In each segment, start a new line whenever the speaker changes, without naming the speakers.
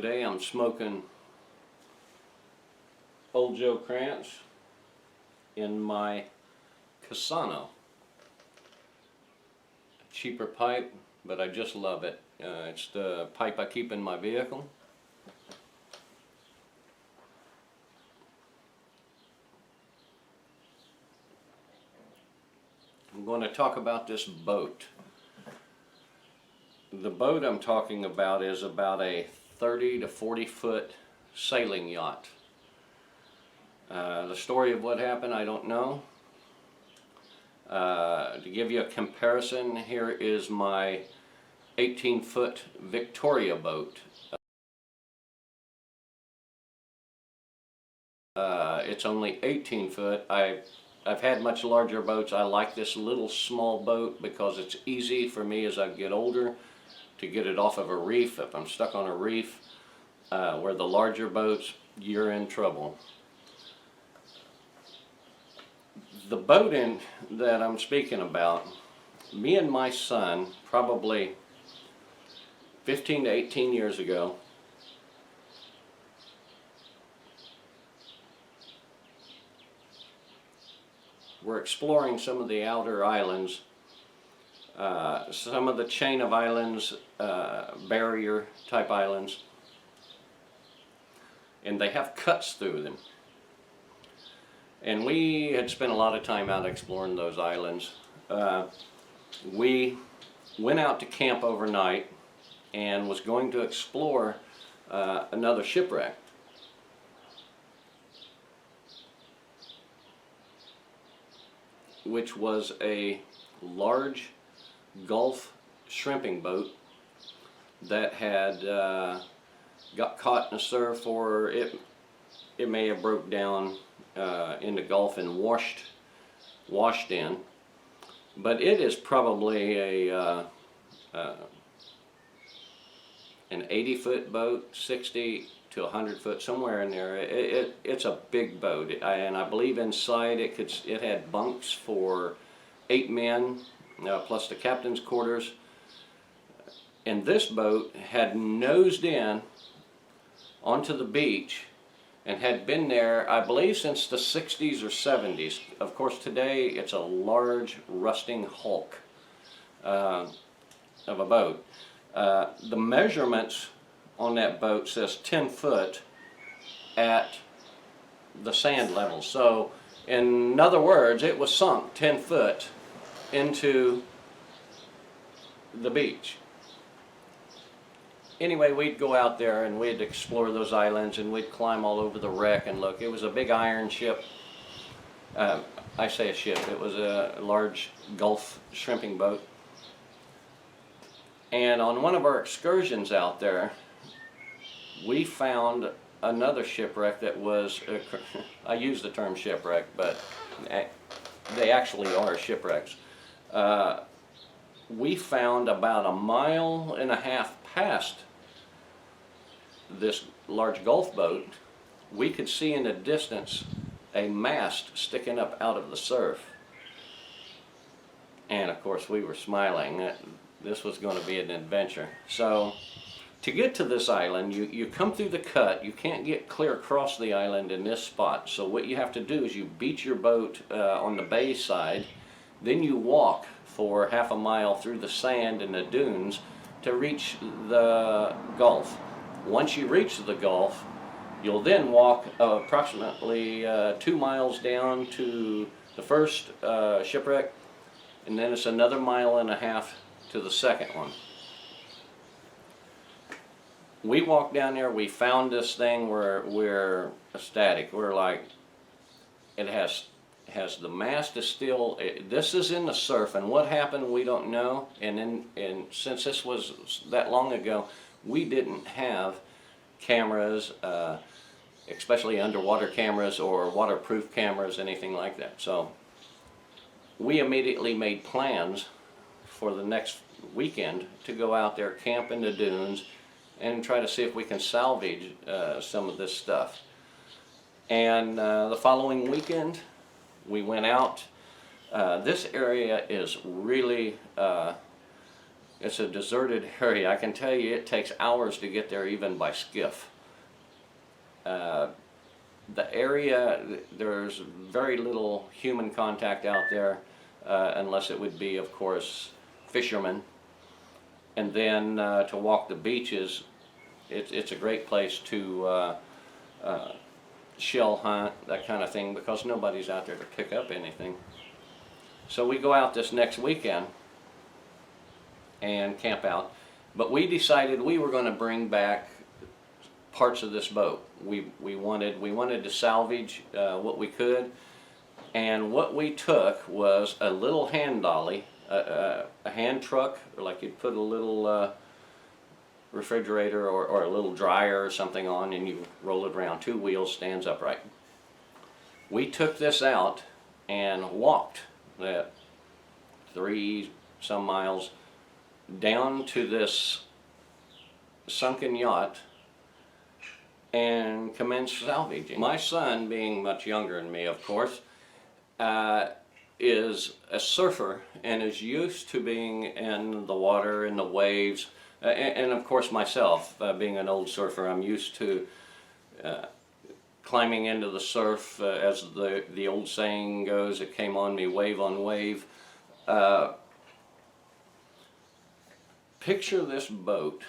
Today I'm smoking Old Joe Krantz in my Casano. A cheaper pipe, but I just love it. It's the pipe I keep in my vehicle. I'm going to talk about this boat. The boat I'm talking about is about a 30 to 40 foot sailing yacht. The story of what happened, I don't know. To give you a comparison, here is my 18-foot Victoria boat. It's only 18 foot. I've had much larger boats. I like this little small boat because it's easy for me as I get older to get it off of a reef. If I'm stuck on a reef, where the larger boats, you're in trouble. The boat that I'm speaking about, me and my son, probably 15 to 18 years ago, we're exploring some of the outer islands, some of the chain of islands, barrier type islands, and they have cuts through them. And we had spent a lot of time out exploring those islands. We went out to camp overnight and was going to explore another shipwreck. Which was a large Gulf shrimping boat that had got caught in a surf, or it may have broke down in the Gulf and washed in. But it is probably an 80-foot boat, 60 to 100 foot, somewhere in there. It's a big boat, and I believe inside it had bunks for 8 men, plus the captain's quarters. And this boat had nosed in onto the beach and had been there, I believe, since the 60s or 70s. Of course, today it's a large rusting hulk of a boat. The measurements on that boat says 10 foot at the sand level. So in other words, it was sunk 10 foot into the beach. Anyway, we'd go out there and we'd explore those islands and we'd climb all over the wreck and look. It was a big iron ship. I say a ship, it was a large Gulf shrimping boat. And on one of our excursions out there, we found another shipwreck that was, I use the term shipwreck, but they actually are shipwrecks. We found about 1.5 miles past this large Gulf boat, we could see in the distance a mast sticking up out of the surf. And of course we were smiling. This was going to be an adventure. So to get to this island, you come through the cut. You can't get clear across the island in this spot. So what you have to do is you beach your boat on the bay side, then you walk for 1/2 mile through the sand and the dunes to reach the Gulf. Once you reach the Gulf, you'll then walk approximately 2 miles down to the first shipwreck, and then it's another 1.5 miles to the second one. We walked down there, we found this thing, we're ecstatic. We're like, it has the mast is still, this is in the surf, and what happened we don't know. And since this was that long ago, we didn't have cameras, especially underwater cameras or waterproof cameras, anything like that. So we immediately made plans for the next weekend to go out there, camp in the dunes, and try to see if we can salvage some of this stuff. And the following weekend, we went out. This area is really It's a deserted area. I can tell you it takes hours to get there even by skiff. The area, there's very little human contact out there, unless it would be, of course, fishermen. And then to walk the beaches, it's a great place to shell hunt, that kind of thing, because nobody's out there to pick up anything. So we go out this next weekend and camp out, but we decided we were going to bring back parts of this boat. We wanted to salvage what we could, and what we took was a little hand dolly, a hand truck, or like you'd put a little refrigerator or a little dryer or something on, and you roll it around. 2 wheels, stands upright. We took this out and walked that 3 some miles down to this sunken yacht and commenced salvaging. My son, being much younger than me, of course, is a surfer and is used to being in the water, in the waves, and of course myself, being an old surfer, I'm used to climbing into the surf, as the old saying goes, it came on me wave on wave. Picture this boat.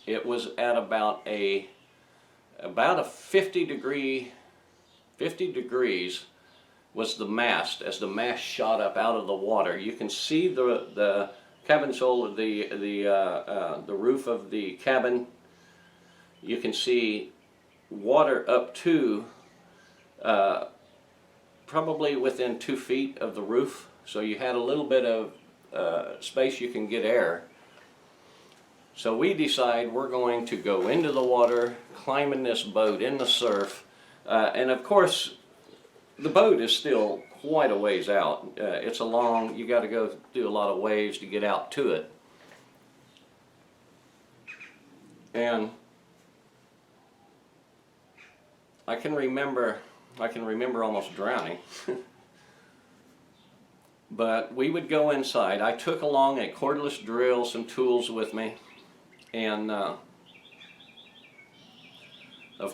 It was at about a 50 degrees was the mast. As the mast shot up out of the water, you can see the cabin sole, the roof of the cabin. You can see water up to probably within 2 feet of the roof. So you had a little bit of space you can get air. So we decide we're going to go into the water, climb in this boat in the surf, and of course the boat is still quite a ways out. It's a long, you got to go through a lot of waves to get out to it. And I can remember almost drowning. But we would go inside. I took along a cordless drill, some tools with me, and of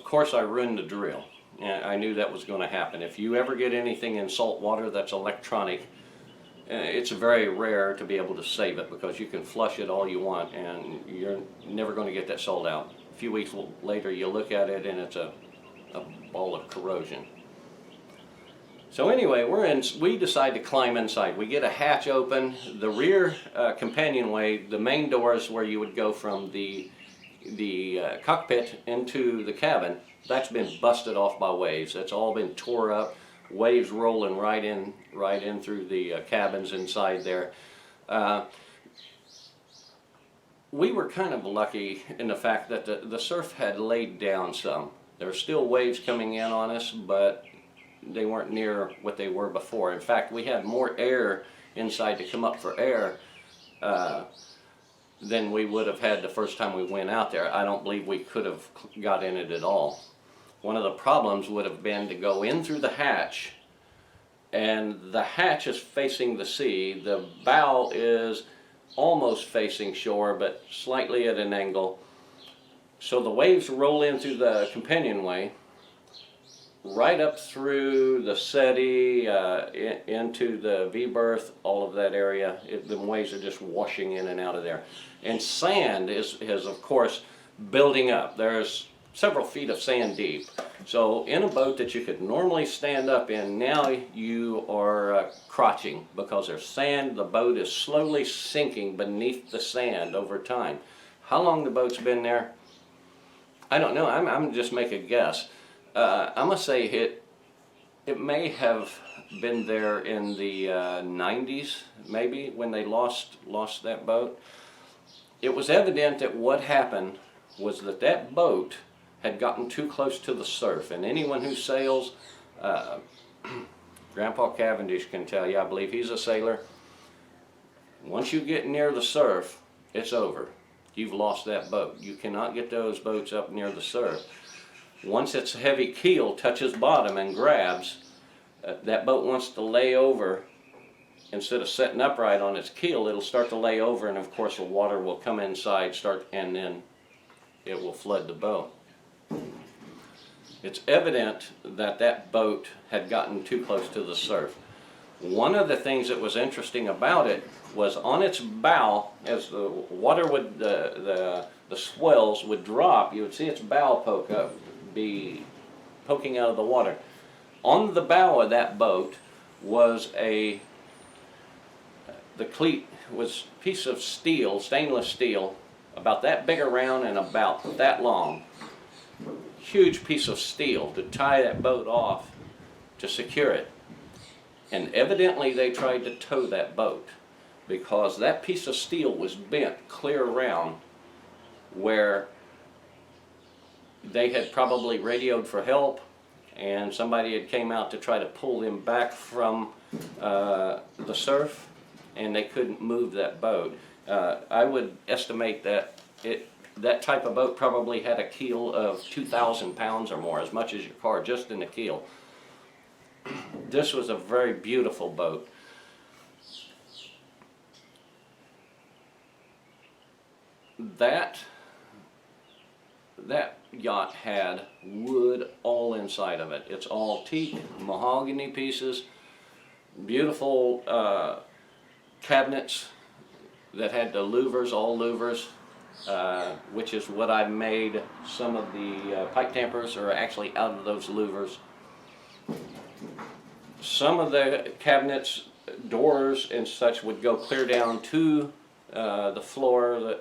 course I ruined the drill. And I knew that was going to happen. If you ever get anything in salt water that's electronic, it's very rare to be able to save it, because you can flush it all you want and you're never going to get that salt out. A few weeks later you look at it and it's a ball of corrosion. So anyway, we decide to climb inside. We get a hatch open. The rear companionway, the main doors where you would go from the cockpit into the cabin, that's been busted off by waves. It's all been tore up, waves rolling right in through the cabins inside there. We were kind of lucky in the fact that the surf had laid down some. There were still waves coming in on us, but they weren't near what they were before. In fact, we had more air inside to come up for air than we would have had the first time we went out there. I don't believe we could have got in it at all. One of the problems would have been to go in through the hatch, and the hatch is facing the sea. The bow is almost facing shore, but slightly at an angle. So the waves roll in through the companionway, right up through the settee, into the V-berth, all of that area. The waves are just washing in and out of there. And sand is of course building up. There's several feet of sand deep. So in a boat that you could normally stand up in, now you are crotching, because there's sand. The boat is slowly sinking beneath the sand over time. How long the boat's been there, I don't know. I'm just making a guess. I'm gonna say it may have been there in the 90s, maybe, when they lost that boat. It was evident that what happened was that boat had gotten too close to the surf, and anyone who sails, Grandpa Cavendish can tell you, I believe he's a sailor, once you get near the surf, it's over. You've lost that boat. You cannot get those boats up near the surf. Once its heavy keel touches bottom and grabs, that boat wants to lay over instead of setting upright on its keel, it'll start to lay over, and of course the water will come inside, and then it will flood the boat. It's evident that that boat had gotten too close to the surf. One of the things that was interesting about it was on its bow, as the water would, the swells would drop, you would see its bow poke up, be poking out of the water. On the bow of that boat was the cleat was a piece of steel, stainless steel, about that big around and about that long. Huge piece of steel to tie that boat off to secure it. And evidently they tried to tow that boat because that piece of steel was bent clear around where they had probably radioed for help, and somebody had came out to try to pull them back from the surf, and they couldn't move that boat. I would estimate that that type of boat probably had a keel of 2,000 pounds or more, as much as your car, just in the keel. This was a very beautiful boat. That yacht had wood all inside of it. It's all teak, mahogany pieces, beautiful cabinets that had the louvers, all louvers, which is what I made. Some of the pipe dampers are actually out of those louvers. Some of the cabinets, doors and such would go clear down to the floor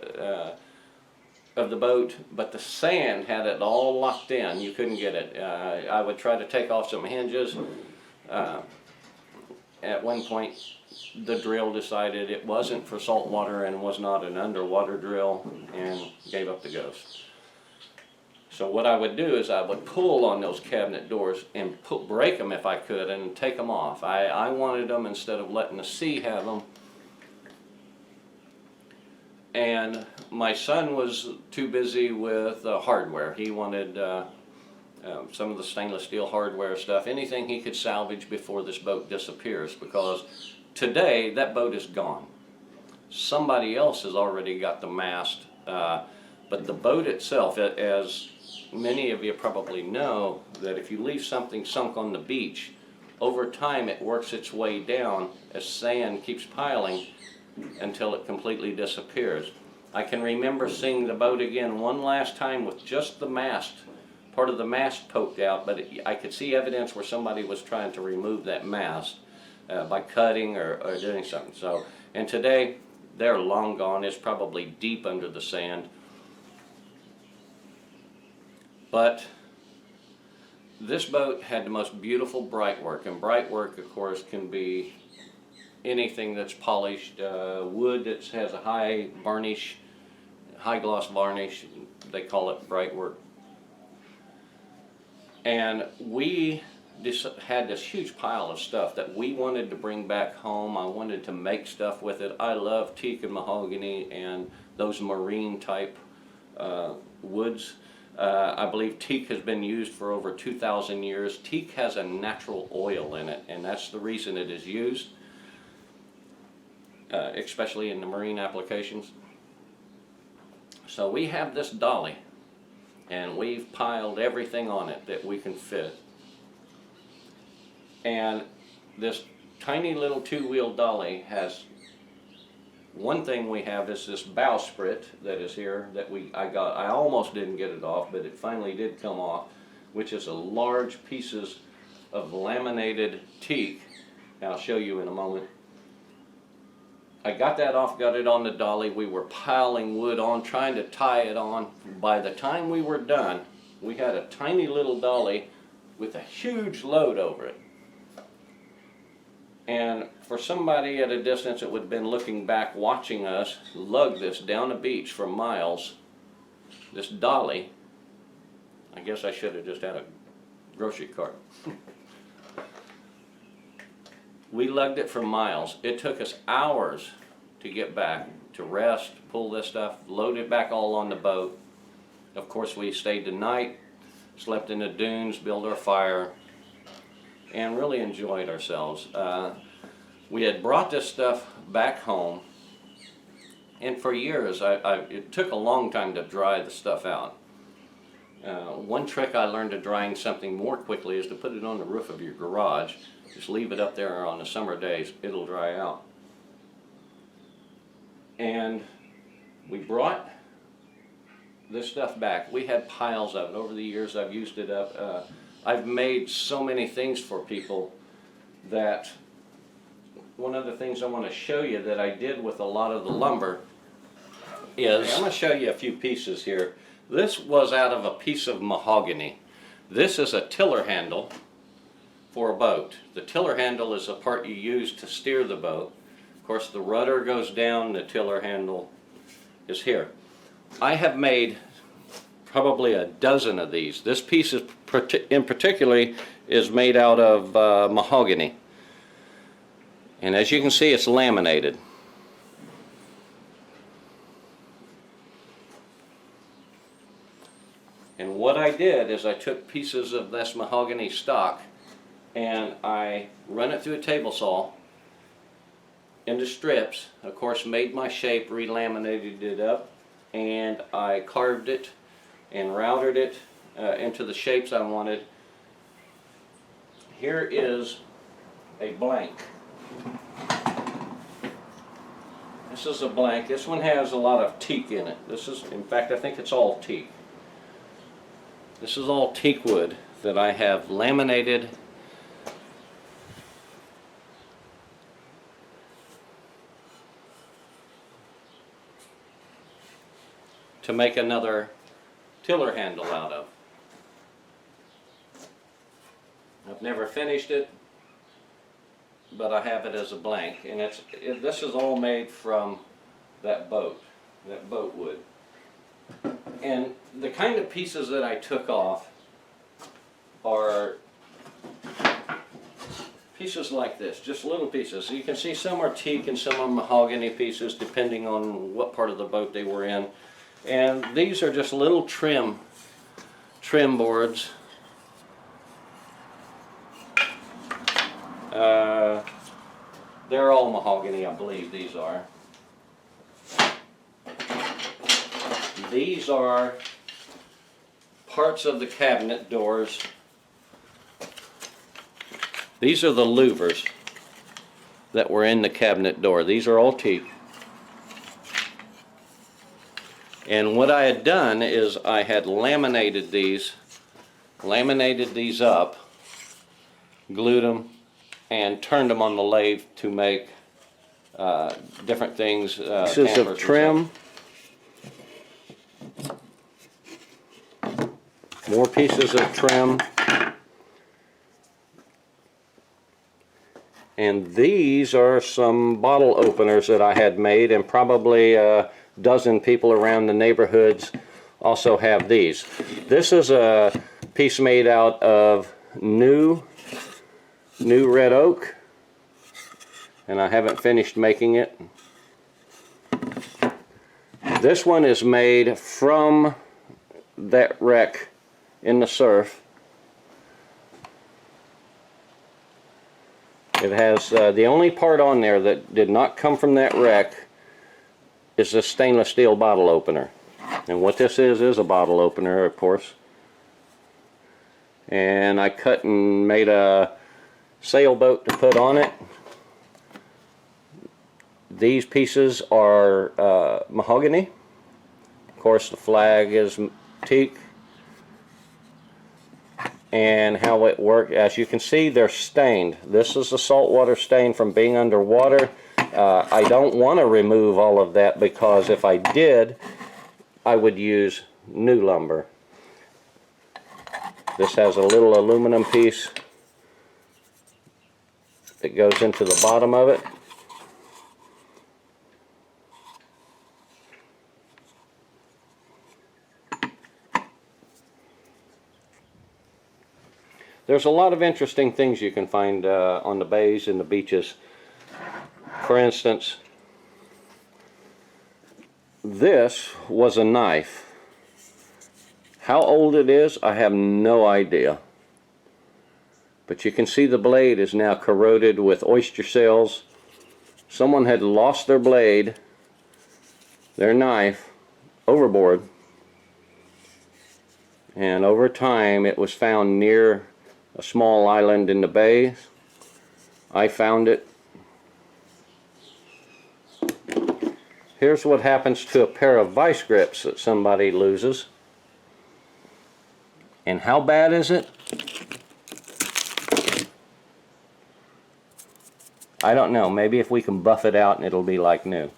of the boat, but the sand had it all locked in. You couldn't get it. I would try to take off some hinges. At one point, the drill decided it wasn't for salt water and was not an underwater drill, and gave up the ghost. So what I would do is I would pull on those cabinet doors and break them if I could and take them off. I wanted them instead of letting the sea have them. And my son was too busy with hardware. He wanted some of the stainless steel hardware stuff, anything he could salvage before this boat disappears, because today that boat is gone. Somebody else has already got the mast, but the boat itself, as many of you probably know, that if you leave something sunk on the beach, over time it works its way down as sand keeps piling until it completely disappears. I can remember seeing the boat again one last time with just the mast, part of the mast poked out, but I could see evidence where somebody was trying to remove that mast by cutting or doing something. So, and today they're long gone. It's probably deep under the sand. But this boat had the most beautiful bright work, and bright work, of course, can be anything that's polished, wood that has a high varnish, high gloss varnish. They call it bright work. And we just had this huge pile of stuff that we wanted to bring back home. I wanted to make stuff with it. I love teak and mahogany and those marine type woods. I believe teak has been used for over 2,000 years. Teak has a natural oil in it, and that's the reason it is used, especially in the marine applications. So we have this dolly, and we've piled everything on it that we can fit. And this tiny little two-wheel dolly has, one thing we have is this bowsprit that is here that I almost didn't get it off, but it finally did come off, which is a large pieces of laminated teak. And I'll show you in a moment. I got that off, got it on the dolly. We were piling wood on, trying to tie it on. By the time we were done, we had a tiny little dolly with a huge load over it. And for somebody at a distance that would have been looking back watching us lug this down the beach for miles, this dolly, I guess I should have just had a grocery cart. We lugged it for miles. It took us hours to get back, to rest, pull this stuff, load it back all on the boat. Of course, we stayed the night, slept in the dunes, built our fire, and really enjoyed ourselves. we had brought this stuff back home, and for years it took a long time to dry the stuff out. One trick I learned to drying something more quickly is to put it on the roof of your garage. Just leave it up there on the summer days, it'll dry out. And we brought this stuff back. We had piles of it. Over the years I've used it up. I've made so many things for people that one of the things I want to show you that I did with a lot of the lumber is, I'm going to show you a few pieces here. This was out of a piece of mahogany. This is a tiller handle for a boat. The tiller handle is a part you use to steer the boat. Of course, the rudder goes down, the tiller handle is here. I have made probably a dozen of these. This piece in particular is made out of mahogany. And as you can see, it's laminated. And what I did is I took pieces of this mahogany stock and I run it through a table saw into strips. Of course, made my shape, relaminated it up, and I carved it and routed it into the shapes I wanted. Here is a blank. This is a blank. This one has a lot of teak in it. This is, in fact, I think it's all teak. This is all teak wood that I have laminated to make another tiller handle out of. I've never finished it, but I have it as a blank, and this is all made from that boat wood. And the kind of pieces that I took off are pieces like this, just little pieces. So you can see some are teak and some are mahogany pieces, depending on what part of the boat they were in. And these are just little trim boards. They're all mahogany, I believe these are. These are parts of the cabinet doors. These are the louvers that were in the cabinet door. These are all teak. And what I had done is I had laminated these up, glued them, and turned them on the lathe to make different things. Pieces of trim. More pieces of trim. And these are some bottle openers that I had made, and probably a dozen people around the neighborhoods also have these. This is a piece made out of new red oak, and I haven't finished making it. This one is made from that wreck in the surf. It has the only part on there that did not come from that wreck is this stainless steel bottle opener. And what this is a bottle opener, of course. And I cut and made a sailboat to put on it. These pieces are mahogany. Of course, the flag is teak. And how it worked, as you can see, they're stained. This is a saltwater stain from being underwater. I don't want to remove all of that, because if I did, I would use new lumber. This has a little aluminum piece that goes into the bottom of it. There's a lot of interesting things you can find on the bays and the beaches. For instance, this was a knife. How old it is, I have no idea. But you can see the blade is now corroded with oyster shells someone had lost their blade, their knife, overboard, and over time it was found near a small island in the bay. I found it. Here's what happens to a pair of vice grips that somebody loses. And how bad is it? I don't know. Maybe if we can buff it out and it'll be like new.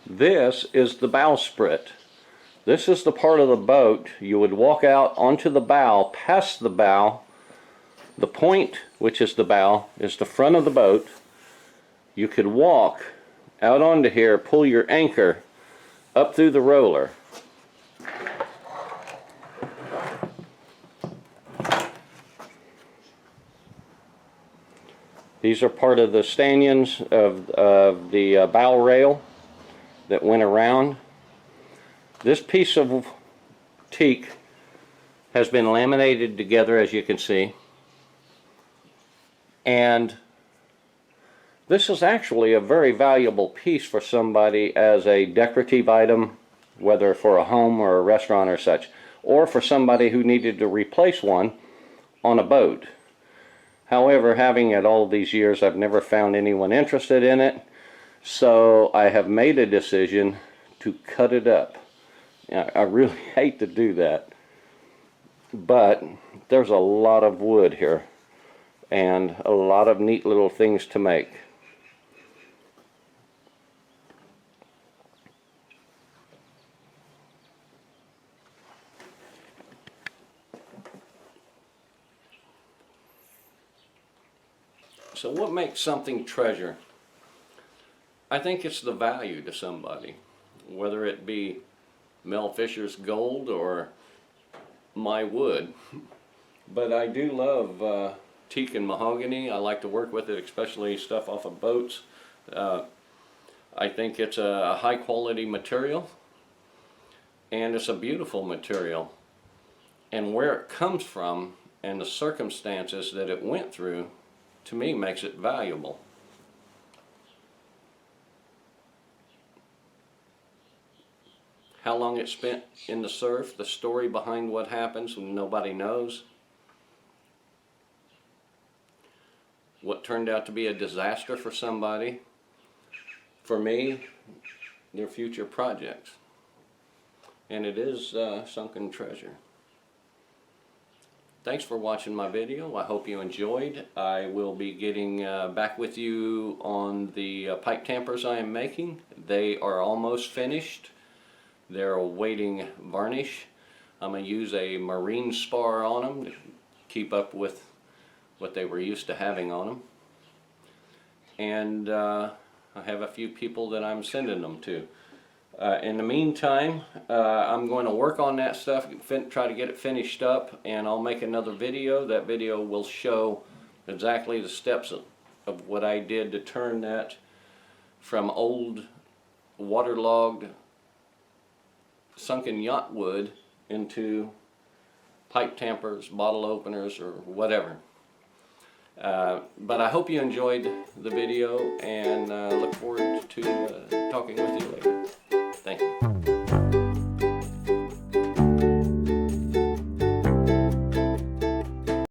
This is the bowsprit. This is the part of the boat you would walk out onto the bow, past the bow. The point, which is the bow, is the front of the boat. You could walk out onto here, pull your anchor up through the roller. These are part of the stanchions of the bow rail that went around. This piece of teak has been laminated together, as you can see, and this is actually a very valuable piece for somebody as a decorative item, whether for a home or a restaurant or such, or for somebody who needed to replace one on a boat. However, having it all these years, I've never found anyone interested in it, so I have made a decision to cut it up. I really hate to do that, but there's a lot of wood here and a lot of neat little things to make. So what makes something treasure? I think it's the value to somebody, whether it be Mel Fisher's gold or my wood. But I do love teak and mahogany. I like to work with it, especially stuff off of boats. I think it's a high quality material, and it's a beautiful material. And where it comes from and the circumstances that it went through, to me, makes it valuable. How long it spent in the surf, the story behind what happens when nobody knows. What turned out to be a disaster for somebody. For me, their future projects. And it is sunken treasure. Thanks for watching my video. I hope you enjoyed. I will be getting back with you on the pipe tampers I am making. They are almost finished. They're awaiting varnish. I'm going to use a marine spar on them to keep up with what they were used to having on them. And I have a few people that I'm sending them to. In the meantime, I'm going to work on that stuff, try to get it finished up, and I'll make another video. That video will show exactly the steps of what I did to turn that from old waterlogged sunken yacht wood into pipe tampers, bottle openers, or whatever. But I hope you enjoyed the video, and look forward to talking with you later. Thank you.